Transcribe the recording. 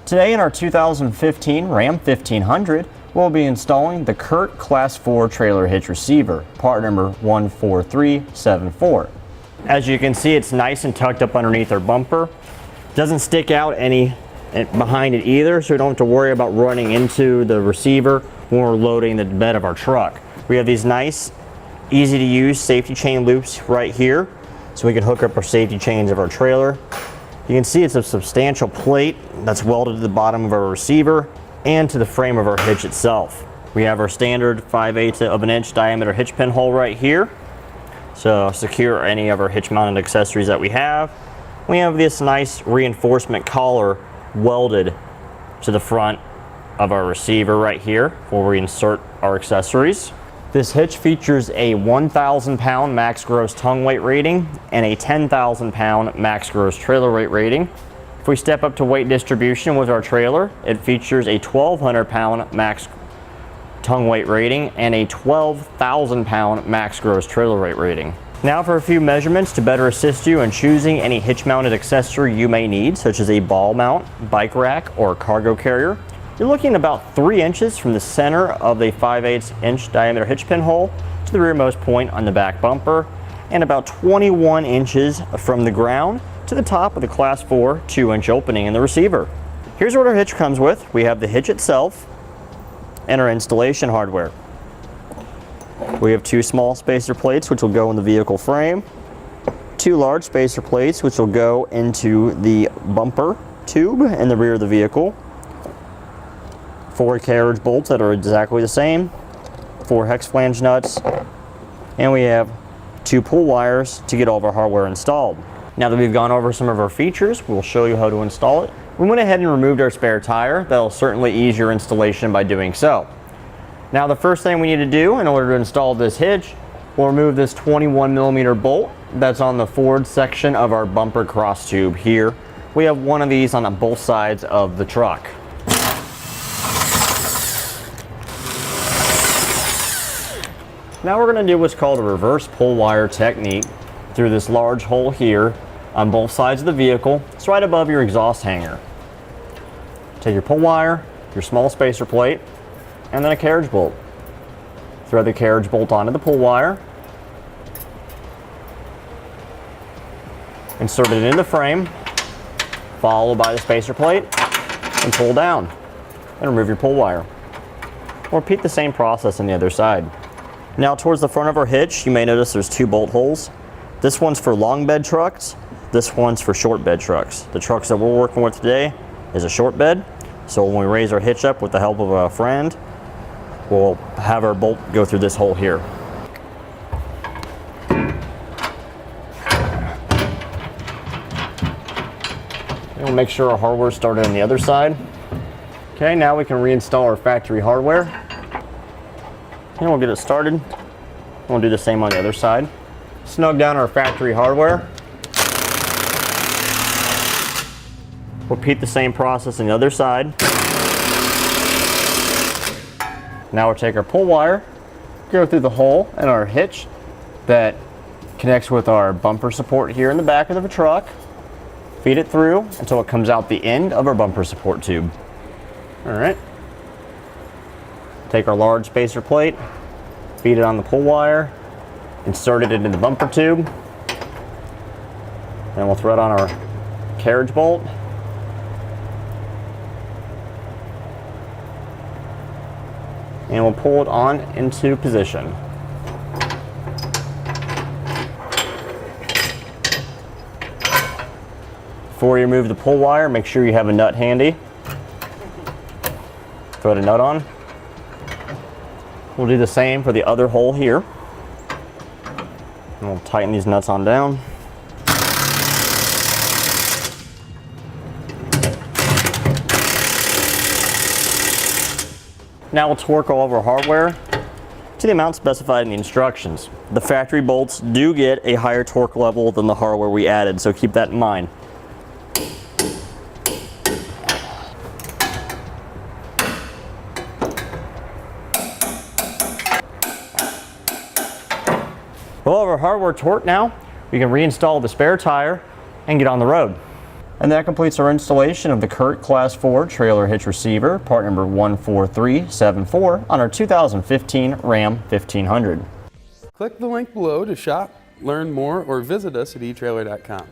Today in our 2015 Ram 1500, we'll be installing the CURT Class 4 trailer hitch receiver, part number 14374. As you can see, it's nice and tucked up underneath our bumper. Doesn't stick out any behind it either, so we don't have to worry about running into the receiver when we're loading the bed of our truck. We have these nice, easy to use safety chain loops right here, so we can hook up our safety chains of our trailer. You can see it's a substantial plate that's welded to the bottom of our receiver and to the frame of our hitch itself. We have our standard 5/8 of an inch diameter hitch pin hole right here, so secure any of our hitch mounted accessories that we have. We have this nice reinforcement collar welded to the front of our receiver right here where we insert our accessories. This hitch features a 1,000 pound max gross tongue weight rating and a 10,000 pound max gross trailer weight rating. If we step up to weight distribution with our trailer, it features a 1,200 pound max tongue weight rating and a 12,000 pound max gross trailer weight rating. Now for a few measurements to better assist you in choosing any hitch mounted accessory you may need, such as a ball mount, bike rack, or cargo carrier. You're looking about 3 inches from the center of the 5/8 inch diameter hitch pin hole to the rearmost point on the back bumper, and about 21 inches from the ground to the top of the Class 4 2-inch opening in the receiver. Here's what our hitch comes with. We have the hitch itself and our installation hardware. We have 2 small spacer plates which will go in the vehicle frame, 2 large spacer plates which will go into the bumper tube in the rear of the vehicle, 4 carriage bolts that are exactly the same, 4 hex flange nuts, and we have 2 pull wires to get all of our hardware installed. Now that we've gone over some of our features, we'll show you how to install it. We went ahead and removed our spare tire. That'll certainly ease your installation by doing so. Now the first thing we need to do in order to install this hitch, we'll remove this 21mm bolt that's on the forward section of our bumper cross tube here. We have one of these on both sides of the truck. Now we're going to do what's called a reverse pull wire technique through this large hole here on both sides of the vehicle. It's right above your exhaust hanger. Take your pull wire, your small spacer plate, and then a carriage bolt. Thread the carriage bolt onto the pull wire, insert it in the frame, followed by the spacer plate, and pull down, and remove your pull wire. We'll repeat the same process on the other side. Now towards the front of our hitch, you may notice there's 2 bolt holes. This one's for long bed trucks, this one's for short bed trucks. The trucks that we're working with today is a short bed, so when we raise our hitch up with the help of a friend, we'll have our bolt go through this hole here. And we'll make sure our hardware's started on the other side. Okay, now we can reinstall our factory hardware. And we'll get it started. We'll do the same on the other side. Snug down our factory hardware. Repeat the same process on the other side. Now we'll take our pull wire, go through the hole in our hitch that connects with our bumper support here in the back of the truck. Feed it through until it comes out the end of our bumper support tube. All right. Take our large spacer plate, feed it on the pull wire, insert it into the bumper tube, and we'll thread on our carriage bolt. And we'll pull it on into position. Before you remove the pull wire, make sure you have a nut handy. Thread a nut on. We'll do the same for the other hole here. And we'll tighten these nuts on down. Now we'll torque all of our hardware to the amount specified in the instructions. The factory bolts do get a higher torque level than the hardware we added, so keep that in mind. Well, our hardware torqued now, we can reinstall the spare tire and get on the road. And that completes our installation of the CURT Class 4 trailer hitch receiver, part number 14374, on our 2015 Ram 1500. Click the link below to shop, learn more, or visit us at etrailer.com.